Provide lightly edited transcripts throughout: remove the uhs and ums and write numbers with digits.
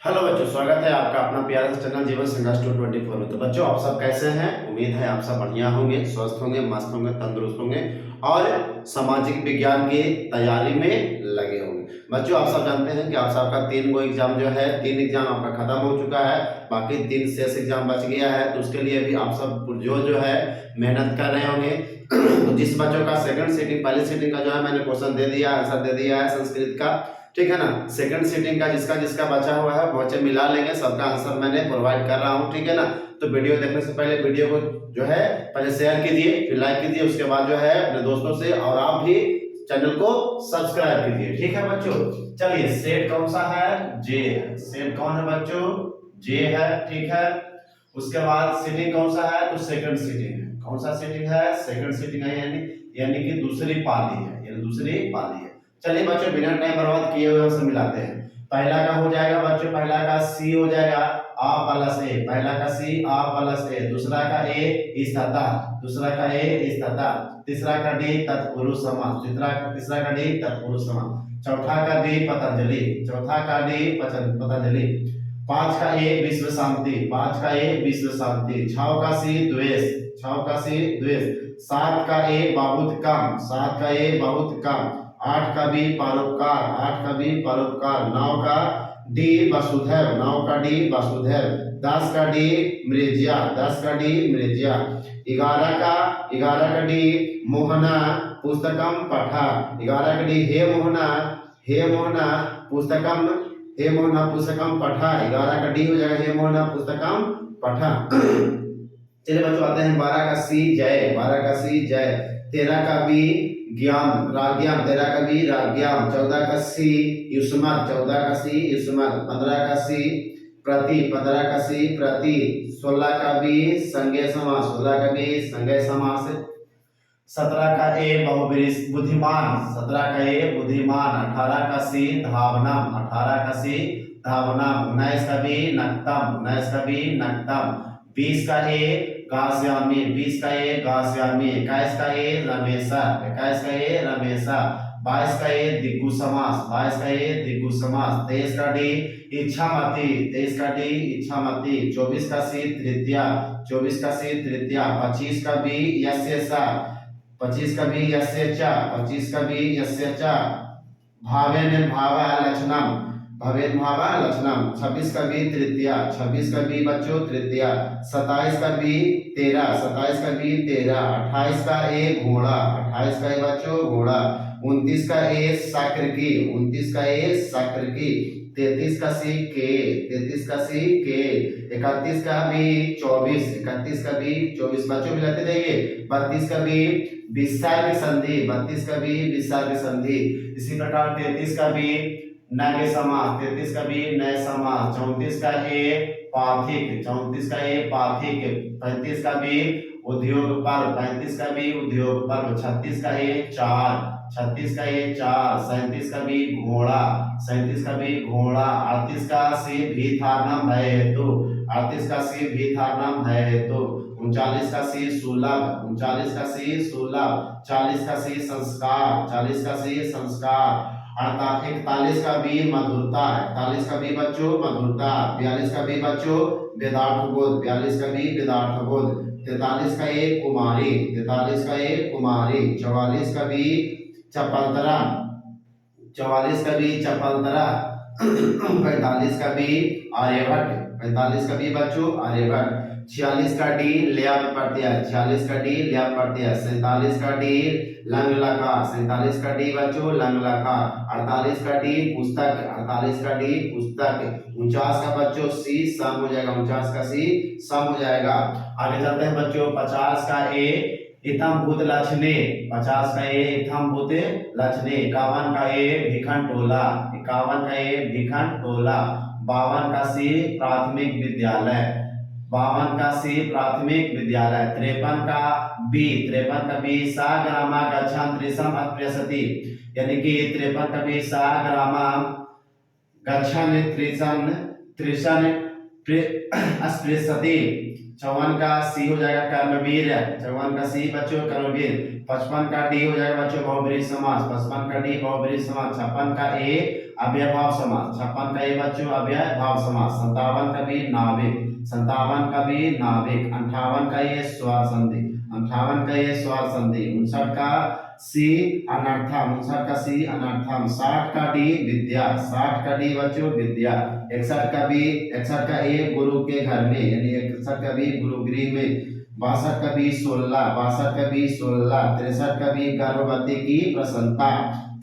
Hello बच्चों, स्वागत है आपका अपना प्यारा सा चैनल जीवन संघर्ष 224 में। तो बच्चों, आप सब कैसे हैं? उम्मीद है आप सब बढ़िया होंगे, स्वस्थ होंगे, मस्त होंगे, तंदुरुस्त होंगे और सामाजिक विज्ञान की तैयारी में लगे होंगे। बच्चों, आप सब जानते हैं कि आप सबका 3 गो एग्जाम जो है, 3 एग्जाम आपका खत्म हो चुका है, बाकी 3 शेष एग्जाम बच गया है। तो उसके लिए भी आप सब जो है मेहनत कर रहे होंगे। तो जिस बच्चों का सेकंड सीटिंग, पहली सीटिंग का जो है मैंने क्वेश्चन दे दिया, आंसर दे दिया है संस्कृत का, ठीक है ना। सेकंड सीटिंग का जिसका जिसका बचा हुआ है बच्चे मिला लेंगे, सबका आंसर मैंने प्रोवाइड कर रहा हूं, ठीक है ना। तो वीडियो देखने से पहले वीडियो को जो है पहले शेयर कीजिए, फिर लाइक कीजिए, उसके बाद जो है अपने दोस्तों से, और आप भी चैनल को सब्सक्राइब कीजिए, ठीक है बच्चों। चलिए, सेट कौन सा है? जे है। सेट कौन है बच्चों? जे है, ठीक है। उसके बाद सीटिंग कौन सा है? तो सेकंड सीटिंग है। कौन सा सीटिंग है? सेकंड सीटिंग है, यानी कि दूसरी पाली है, यानी दूसरी पाली है। चलिए बच्चों, बिना टाइम बर्बाद किए हुए हमसे मिलाते हैं। पहला का हो जाएगा बच्चों, पहला का सी हो जाएगा, आ प्लस ए। पहला का सी, आ प्लस ए। दूसरा का ए इस तथा, दूसरा का ए इस तथा। तीसरा का डी तत्पुरुष समास, तीसरा का डी तत्पुरुष समास। चौथा का डी पतंजलि, चौथा का डी पतंजलि। पांच का ए विश्व शांति, पांच का ए विश्व शांति। छह का सी द्वेष, छह का सी द्वेष। सात का ए बहुत कम, सात का ए बहुत कम। आठ का बी परोपकार, आठ का बी परोपकार। नौ का डी वसुधैव, नौ का डी वसुधैव। 10 का डी मृज्या, 10 का डी मृज्या। 11 का डी मोहना पुस्तकम पठा, 11 का डी हे मोहना, हे मोहना पुस्तकम, हे मोहना पुस्तकम पठा। 11 का डी हो जाएगा हे मोहना पुस्तकम पठा। चलिए बच्चों, आते हैं 12 का सी जय, 12 का सी जय। 13 का बी ज्ञान राज्ञाम, 13 का बी राज्ञाम। 14 का सी युष्मत, 14 का सी युष्मत। 15 का सी प्रति, 15 का सी प्रति। 16 का बी संज्ञा समास, 16 का बी संज्ञा समास। 17 का ए बहुब्रीहि बुद्धिमान, 17 का ए बुद्धिमान। 18 का सी धावनम, 18 का सी धावनम। 19 का बी नक्तम, 19 का बी नक्तम। 20 का ए गास्यामी, 20 का ए गास्यामी। 21 का ए रमेशा, 21 का ए रमेशा। 22 का ए दिग्गु समास, 22 का ए दिग्गु समास। 23 का डी इच्छामति, 23 का डी इच्छामति। 24 का सी तृतीया, 24 का सी तृतीया। 25 का बी यस्य सा, 25 का बी यस्य च, 25 का बी यस्य च। भावेन भावा लक्षणम, भवेद भावा लक्षणम। 26 का बी तृतीया, 26 का बी बच्चों तृतीया। 27 का बी 13, 27 का बी 13। 28 का ए घोड़ा, 28 का ए बच्चों घोड़ा। 29 का ए साकृकी, 29 का ए साकृकी। 33 का सी के, 33 का सी के। 31 का बी 24, 31 का बी 24 बच्चों मिलाते जाइए। 32 का बी विसर्ग संधि, 32 का बी विसर्ग संधि। इसी प्रकार 33 का बी नए समास, 33 का भी नए समास। 34 का ए पार्थिक, 34 का ए पार्थिक। 35 का भी उद्योग पर्व, 35 का भी उद्योग पर्व। 36 का ए चार, 36 का ए चार। 37 का भी घोड़ा, 37 का भी घोड़ा। 38 का सी भी थारनम भय हेतु, 38 का सी भी थारनम भय हेतु। 39 का सी सुलभ, 39 का सी सुलभ। 40 का सी संस्कार, 40 का सी संस्कार। 41 का बी मधुरता, 41 का बी बच्चों मधुरता। 42 का बी बच्चों वेदार्थ बोध, 42 का बी वेदार्थ बोध। 43 का ए कुमारी, 43 का ए कुमारी। 44 का बी चपलतरा, 44 का बी चपलतरा। 45 का बी आर्यभट्ट, 45 का बी बच्चों आर्यभट्ट। 46 का डी ल्याप प्रत्यय, 46 का डी ल्याप प्रत्यय। 47 का डी लंग लकार, 47 का डी बच्चों लंग लकार। 48 का डी पुस्तक, 48 का डी पुस्तक। 49 का बच्चों सी सम हो जाएगा, 49 का सी सम हो जाएगा। आगे चलते हैं बच्चों। 50 का ए इथम भूत लक्षणे, 50 का ए इथम भूत लक्षणे। 51 का ए भिखन टोला, 51 का ए भिखन टोला। 52 का सी प्राथमिक विद्यालय, 52 का सी प्राथमिक विद्यालय। 53 का बी सा ग्रामा गच्छन् त्रिशम अप्यसति, यानी कि 53 का बी सा ग्रामा गच्छन् त्रिशन अस्पृशति। 54 का सी हो जाएगा कर्मवीर, 54 का सी बच्चों कर्मवीर। 55 का डी हो जाएगा बच्चों बहुब्रीहि समास, 55 का डी बहुब्रीहि समास। 56 का ए अव्ययभाव समास। 56 का ये बच्चों अव्ययभाव समास। 57 का भी नाविक, 57 का भी नाविक। 58 का ये स्वर संधि, 58 का ये स्वर संधि। 59 का सी अनर्थम, 59 का सी अनर्थम। 60 का डी विद्या, 60 का डी बच्चों विद्या। 61 का बी, 61 का ए गुरु के घर में, यानी 61 का बी गुरुगृह में। 62 का बी 16, 62 का बी 16। 63 का बी गर्भवती की प्रसन्नता,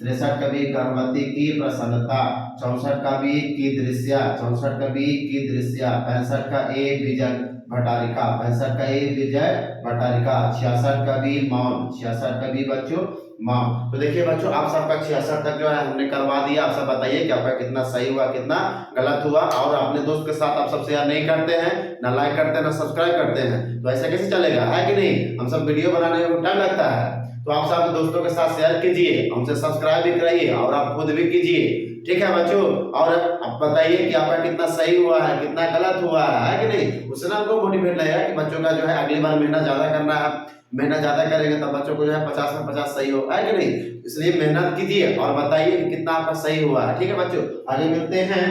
63 का बी गर्भवती की प्रसन्नता। 64 का बी की दृश्य, 64 का बी की दृश्य। 65 का ए विजय भटारिका, 65 का ए विजय भटारिका। 66 का बी मौन, 66 का बी बच्चों मौन। तो देखिए बच्चों आप सबका 66 तक जो है हमने करवा दिया। आप सब बताइए कि आपका कितना सही हुआ कितना गलत हुआ। और अपने दोस्त के साथ आप सब शेयर नहीं करते हैं, ना लाइक करते हैं, ना सब्सक्राइब करते हैं, तो ऐसा कैसे चलेगा, है कि नहीं। हम सब वीडियो बनाने में टाइम लगता है, तो आप सब दोस्तों के साथ शेयर कीजिए, हमसे सब्सक्राइब भी कराइए और आप खुद भी कीजिए, ठीक है बच्चों। और अब बताइए कि आपका कितना सही हुआ है कितना गलत हुआ है कि नहीं। उससे ना हमको मोटिवेट लगेगा कि बच्चों का जो है अगली बार मेहनत ज्यादा करना है। मेहनत ज्यादा करेंगे तब बच्चों को जो है 50 में 50 सही हो, है कि नहीं। इसलिए मेहनत कीजिए और बताइए कि कितना आपका सही हुआ है, ठीक है बच्चों। आगे मिलते हैं,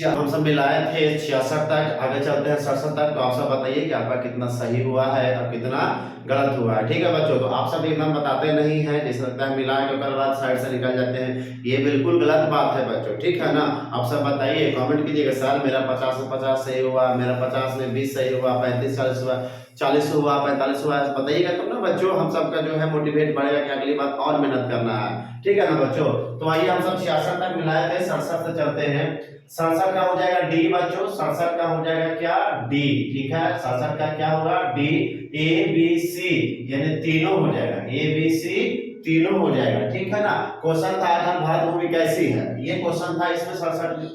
हम सब मिलाए थे 66 तक, आगे चलते हैं 67 तक। तो आप सब बताइए कि आपका कितना सही हुआ है और कितना गलत हुआ है, ठीक है बच्चों। तो आप सब एकदम बताते नहीं हैं, जैसे लगता है मिला के ओकर बाद साइड से निकल जाते हैं, ये बिल्कुल गलत बात है बच्चों, ठीक है ना। आप सब बताइए, कमेंट कीजिएगा सर मेरा 50 में 50 सही हुआ, मेरा 50 में 20 सही हुआ, 35 40 हुआ, 40 हुआ, 45 हुआ, बताइएगा तब ना बच्चों हम सबका जो है मोटिवेट बढ़ेगा कि अगली बार और मेहनत करना है, ठीक है ना बच्चों। तो आइए हम सब 66 तक मिलाए थे, 67 से चलते हैं। 67 का हो जाएगा डी बच्चों, 67 का हो जाएगा क्या डी, ठीक है। 67 का क्या होगा डी, ए बी सी यानी तीनों हो जाएगा, ए बी सी तीनों हो जाएगा, ठीक है ना। क्वेश्चन था आज भारत भूमि कैसी है, ये क्वेश्चन था इसमें 67।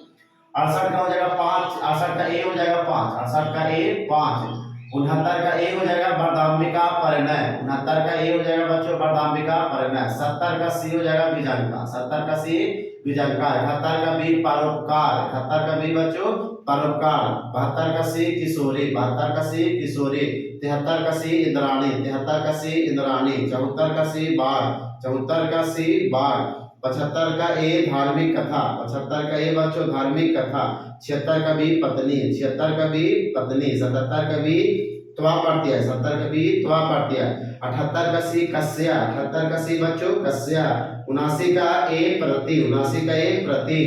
68 का हो जाएगा 5, 68 का ए हो जाएगा 5, 68 का ए 5। 69 का ए हो जाएगा वरदाम्बिका परिणय, 69 का ए हो जाएगा बच्चों वरदाम्बिका परिणय। 70 का सी हो जाएगा बीजांका, 70 का सी बीजांका। 71 का बी परोपकार, 71 का बी बच्चों परोपकार। 72 का सी किशोरी, 72 का सी किशोरी। 73 का सी इंद्राणी, 73 का सी इंद्राणी। 74 का सी बाघ, 74 का सी बाघ। 75 का ए धार्मिक कथा, 75 का ए बच्चों धार्मिक कथा। 76 का बी पत्नी, 76 का बी पत्नी। 77 का बी त्वा प्रत्यय, 70 का बी त्वा प्रत्यय। 78 का सी कस्या, 78 का सी बच्चों कस्या। 79 का ए प्रति, 79 का ए प्रति।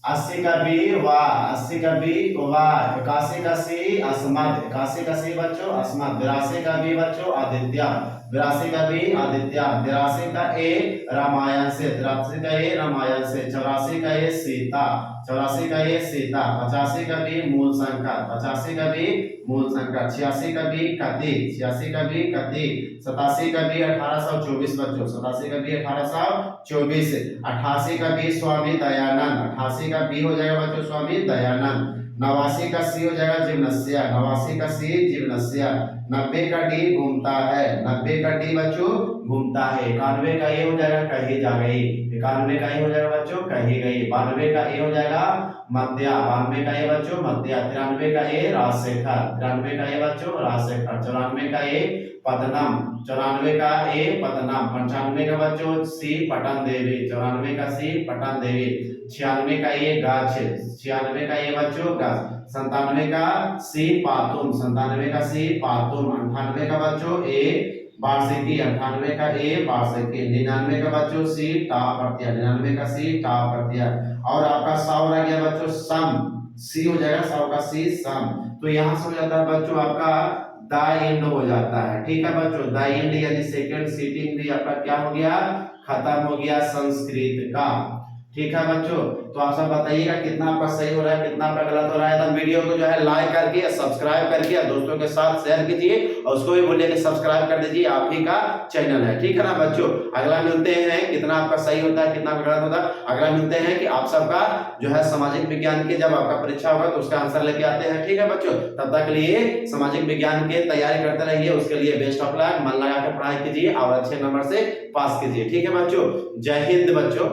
80 का बी वाह, 80 का बी वाह। 81 का सी अस्मद, 81 का सी बच्चों अस्मद। 82 का बी बच्चों आदित्य, 82 का बी आदित्य। 83 का ए रामायण से, 83 का ए रामायण से। 84 का ए सीता, 84 का ए सीता। 85 का बी मूल संख्या, 85 का बी मूल संख्या। 86 का बी कति, 86 का बी कति। 87 का बी 1824 बच्चों, 87 का बी 1824। 88 का बी स्वामी दयानंद, 88 का बी हो जाएगा बच्चों स्वामी दयानंद। 89 का सी हो जाएगा जिम्नसिया, 89 का सी जिम्नसिया। 90 का डी घूमता है, 90 का डी बच्चों घूमता है। 91 का ए हो जाएगा कहीं जा गई, 91 का ए हो जाएगा बच्चों कहीं गई। 92 का ए हो जाएगा मध्या, 92 का ए बच्चों मध्या। 93 का ए राजशेखर, 93 का ए बच्चों राजशेखर। 94 का ए पदनम, 94 का ए पदनम। 95 का बच्चों सी पटन देवी, 94 का सी पटन देवी। 96 का ए गाछ, 96 का ए बच्चों गाछ। 97 का सी पातुम, 97 का सी पातुम। 98 का बच्चों ए वार्षिकी, 98 का ए वार्षिकी। 99 का बच्चों सी टा प्रत्यय, 99 का सी टा प्रत्यय। और आपका 100 रह गया बच्चों सम, सी हो जाएगा 100 का सी सम। तो यहाँ से हो जाता है बच्चों आपका द एंड हो जाता है, ठीक है बच्चों। द एंड यानी सेकंड सीटिंग भी आपका क्या हो गया खत्म हो गया संस्कृत का, ठीक है बच्चों। तो आप सब बताइएगा कितना आपका सही हो रहा है कितना आपका गलत हो रहा है। तो वीडियो को जो है लाइक करके सब्सक्राइब करके दोस्तों के साथ शेयर कीजिए और उसको भी बोलिए कि सब्सक्राइब कर दीजिए, आप ही का चैनल है, ठीक है ना बच्चों। अगला मिलते हैं कितना आपका सही होता है कितना आपका गलत होता है। अगला मिलते हैं कि आप सबका जो है सामाजिक विज्ञान के जब आपका परीक्षा होगा तो उसका आंसर लेके आते हैं, ठीक है बच्चों। तब तक के लिए सामाजिक विज्ञान की तैयारी करते रहिए, उसके लिए बेस्ट ऑफ लक, मन लगा के पढ़ाई कीजिए और अच्छे नंबर से पास कीजिए, ठीक है बच्चों। जय हिंद बच्चों।